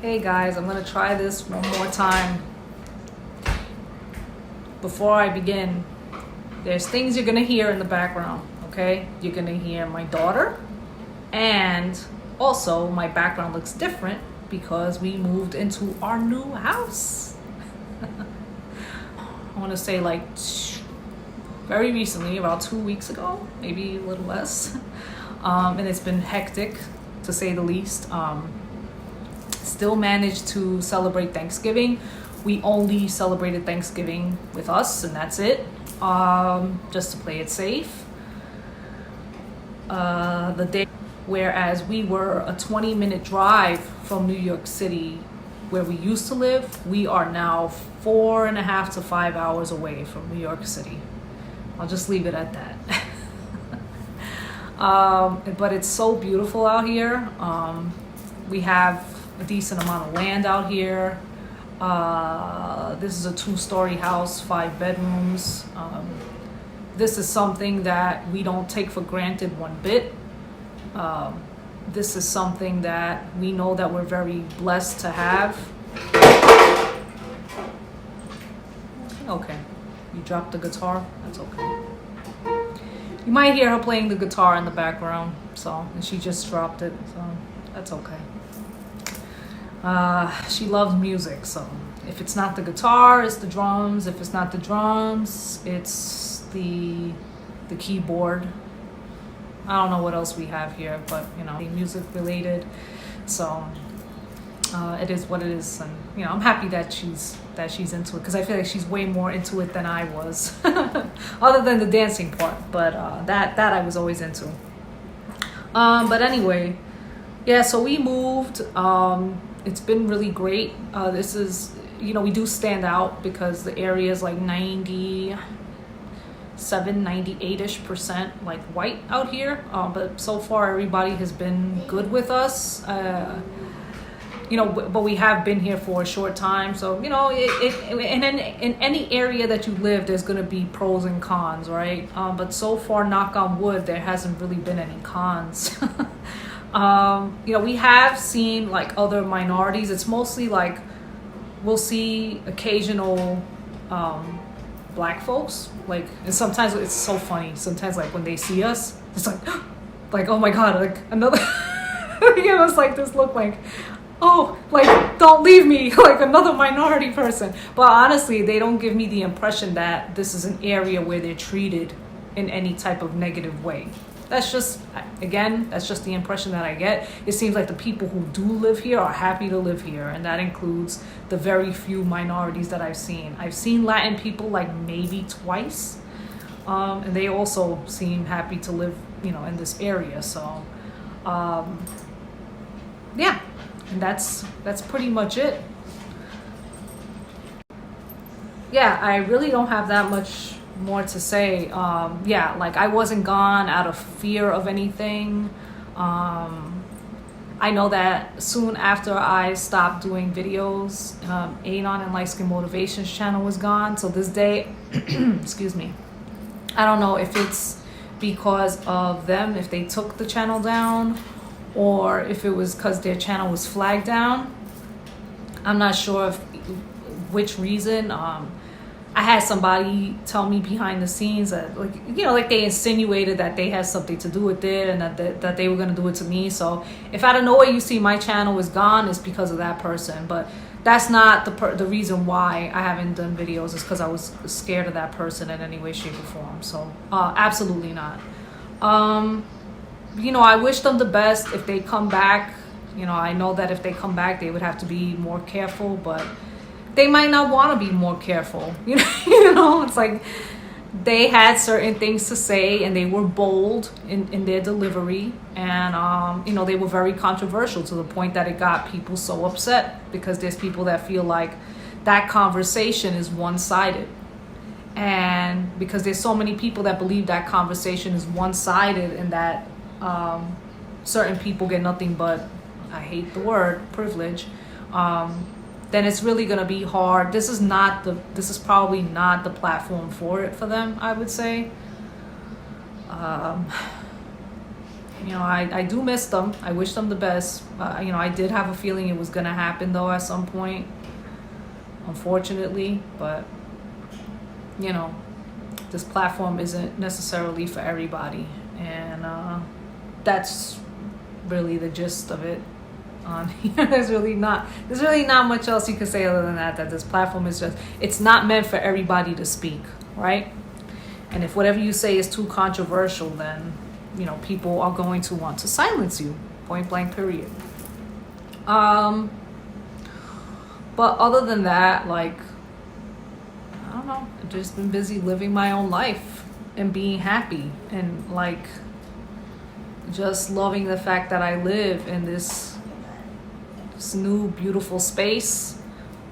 Hey guys, I'm gonna try this one more time. Before I begin, there's things you're gonna hear in the background, okay? You're gonna hear my daughter, and also my background looks different because we moved into our new house. I wanna say like very recently, about 2 weeks ago, maybe a little less. And it's been hectic to say the least. Still managed to celebrate Thanksgiving. We only celebrated Thanksgiving with us, and that's it, just to play it safe. The day, whereas we were a 20-minute drive from New York City, where we used to live, we are now 4.5 to 5 hours away from New York City. I'll just leave it at that. But it's so beautiful out here. We have a decent amount of land out here. This is a 2-story house, 5 bedrooms. This is something that we don't take for granted one bit. This is something that we know that we're very blessed to have. Okay, you dropped the guitar? That's okay. You might hear her playing the guitar in the background, and she just dropped it, so that's okay. She loves music, so if it's not the guitar, it's the drums. If it's not the drums, it's the keyboard. I don't know what else we have here, but music related. So it is what it is, and I'm happy that she's into it, because I feel like she's way more into it than I was, other than the dancing part. But that I was always into. But anyway, yeah. So we moved. It's been really great. This is, we do stand out because the area is like 98-ish% like white out here. But so far everybody has been good with us. But we have been here for a short time. So, in any area that you live, there's going to be pros and cons, right? But so far, knock on wood, there hasn't really been any cons. We have seen like other minorities. It's mostly like we'll see occasional black folks, and sometimes it's so funny. Sometimes like when they see us, it's like oh my god, like another. They give us like this look like, oh, like don't leave me, like another minority person. But honestly, they don't give me the impression that this is an area where they're treated in any type of negative way. That's just the impression that I get. It seems like the people who do live here are happy to live here, and that includes the very few minorities that I've seen. I've seen Latin people like maybe twice, and they also seem happy to live, in this area. So, yeah, and that's pretty much it. Yeah, I really don't have that much more to say. I wasn't gone out of fear of anything. I know that soon after I stopped doing videos, Anon and Light Skin Motivations channel was gone. So this day, excuse me, I don't know if it's because of them, if they took the channel down, or if it was because their channel was flagged down. I'm not sure which reason. I had somebody tell me behind the scenes that, like they insinuated that they had something to do with it, and that they were going to do it to me. So if out of nowhere you see my channel is gone, it's because of that person. But that's not the reason why I haven't done videos. It's because I was scared of that person in any way, shape, or form. So absolutely not. I wish them the best if they come back. I know that if they come back, they would have to be more careful, but they might not want to be more careful. It's like they had certain things to say, and they were bold in their delivery, and they were very controversial to the point that it got people so upset, because there's people that feel like that conversation is one-sided, and because there's so many people that believe that conversation is one-sided, and that certain people get nothing but, I hate the word, privilege. Then it's really going to be hard. This is probably not the platform for them, I would say. I do miss them. I wish them the best. I did have a feeling it was going to happen, though, at some point, unfortunately. But, this platform isn't necessarily for everybody. And that's really the gist of it on here. There's really not much else you can say other than that this platform is it's not meant for everybody to speak, right? And if whatever you say is too controversial, then people are going to want to silence you, point blank, period. But other than that, I don't know, I've just been busy living my own life and being happy and just loving the fact that I live in this new beautiful space.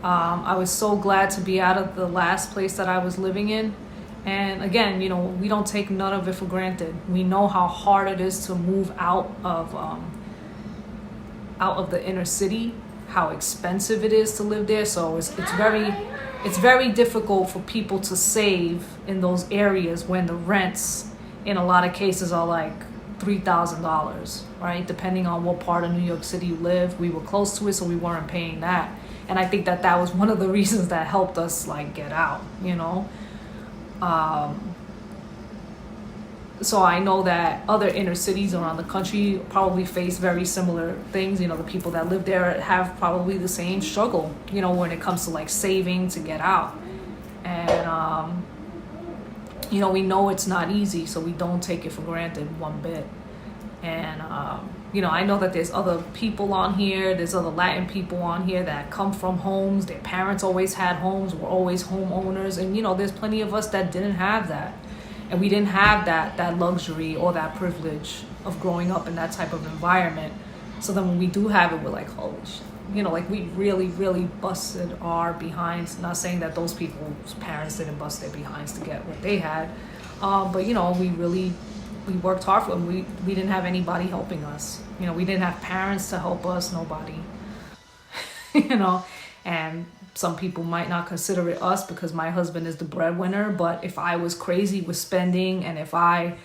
I was so glad to be out of the last place that I was living in. And again, we don't take none of it for granted. We know how hard it is to move out of the inner city, how expensive it is to live there. So it's very difficult for people to save in those areas when the rents in a lot of cases are like $3,000, right? Depending on what part of New York City you live. We were close to it, so we weren't paying that. And I think that was one of the reasons that helped us get out, So I know that other inner cities around the country probably face very similar things. The people that live there have probably the same struggle, when it comes to saving to get out. And, we know it's not easy, so we don't take it for granted one bit. And, I know that there's other people on here. There's other Latin people on here that come from homes. Their parents always had homes, were always homeowners. And, there's plenty of us that didn't have that. And we didn't have that luxury or that privilege of growing up in that type of environment. So then when we do have it, we're like, holy shit. We really, really busted our behinds. Not saying that those people's parents didn't bust their behinds to get what they had. But, we worked hard for them. We didn't have anybody helping us. We didn't have parents to help us, nobody. And some people might not consider it us because my husband is the breadwinner. But if I was crazy with spending and if I,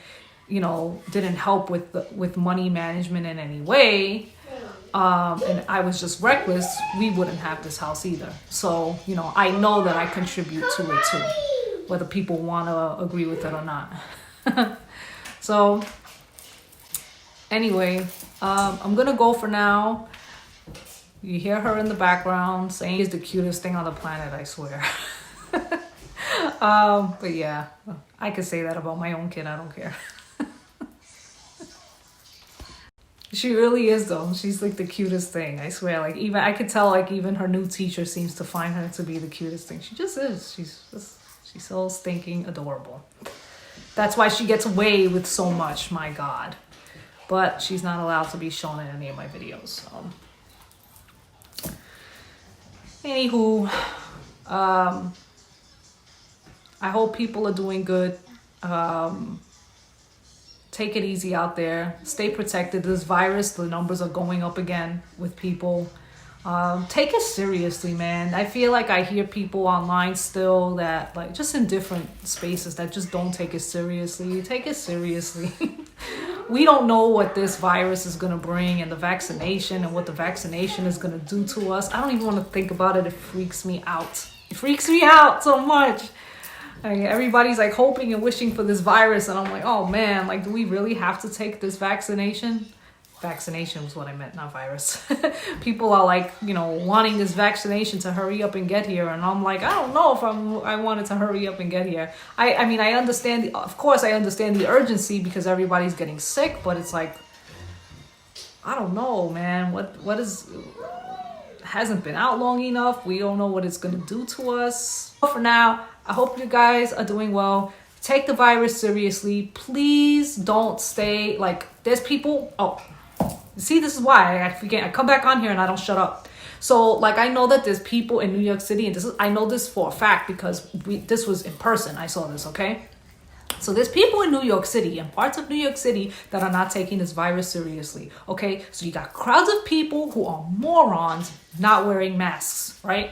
didn't help with money management in any way, and I was just reckless, we wouldn't have this house either. So, I know that I contribute to it too, whether people want to agree with it or not. So, anyway, I'm going to go for now. You hear her in the background saying he's the cutest thing on the planet, I swear. But yeah, I could say that about my own kid. I don't care. She really is, though. She's the cutest thing, I swear. Even I could tell even her new teacher seems to find her to be the cutest thing. She just is. She's so stinking adorable. That's why she gets away with so much, my God. But she's not allowed to be shown in any of my videos. So. Anywho, I hope people are doing good. Take it easy out there. Stay protected. This virus, the numbers are going up again with people. Take it seriously, man. I feel like I hear people online still that just in different spaces that just don't take it seriously. Take it seriously. We don't know what this virus is going to bring and the vaccination and what the vaccination is going to do to us. I don't even want to think about it. It freaks me out. It freaks me out so much. Everybody's hoping and wishing for this virus. And I'm like, oh man, do we really have to take this vaccination? Vaccination was what I meant, not virus. People are wanting this vaccination to hurry up and get here. And I'm like, I don't know if I wanted to hurry up and get here. I mean, I understand, of course I understand the urgency because everybody's getting sick, but it's I don't know, man. What is, hasn't been out long enough. We don't know what it's going to do to us. But for now, I hope you guys are doing well. Take the virus seriously. Please don't stay, there's people, see, this is why I come back on here and I don't shut up. So, I know that there's people in New York City, and I know this for a fact because this was in person. I saw this, okay? So there's people in New York City and parts of New York City that are not taking this virus seriously, okay? So you got crowds of people who are morons not wearing masks, right?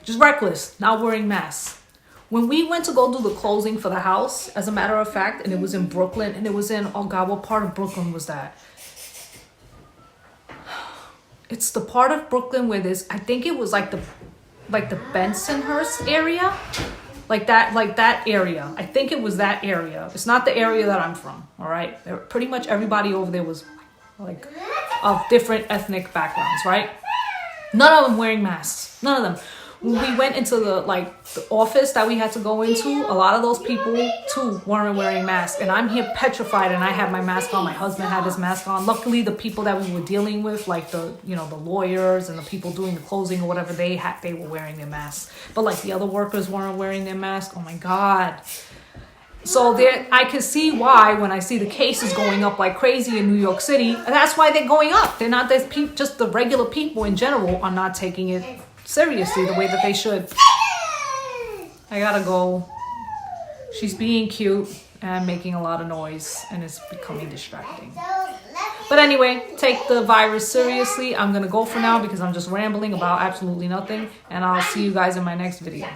Just reckless, not wearing masks. When we went to go do the closing for the house, as a matter of fact, and it was in Brooklyn, and it was in, oh God, what part of Brooklyn was that? it's the part of Brooklyn where there's, I think it was like the Bensonhurst area, like that area. I think it was that area. It's not the area that I'm from. All right, pretty much everybody over there was like of different ethnic backgrounds, right? None of them wearing masks. None of them. When we went into the office that we had to go into, a lot of those people too weren't wearing masks. And I'm here petrified, and I had my mask on. My husband had his mask on. Luckily, the people that we were dealing with, like the lawyers and the people doing the closing or whatever, they were wearing their masks. But like the other workers weren't wearing their masks. Oh my God. So there, I can see why when I see the cases going up like crazy in New York City, that's why they're going up. They're not, just the regular people in general are not taking it seriously the way that they should. I gotta go. She's being cute and making a lot of noise, and it's becoming distracting. But anyway, take the virus seriously. I'm gonna go for now because I'm just rambling about absolutely nothing, and I'll see you guys in my next video.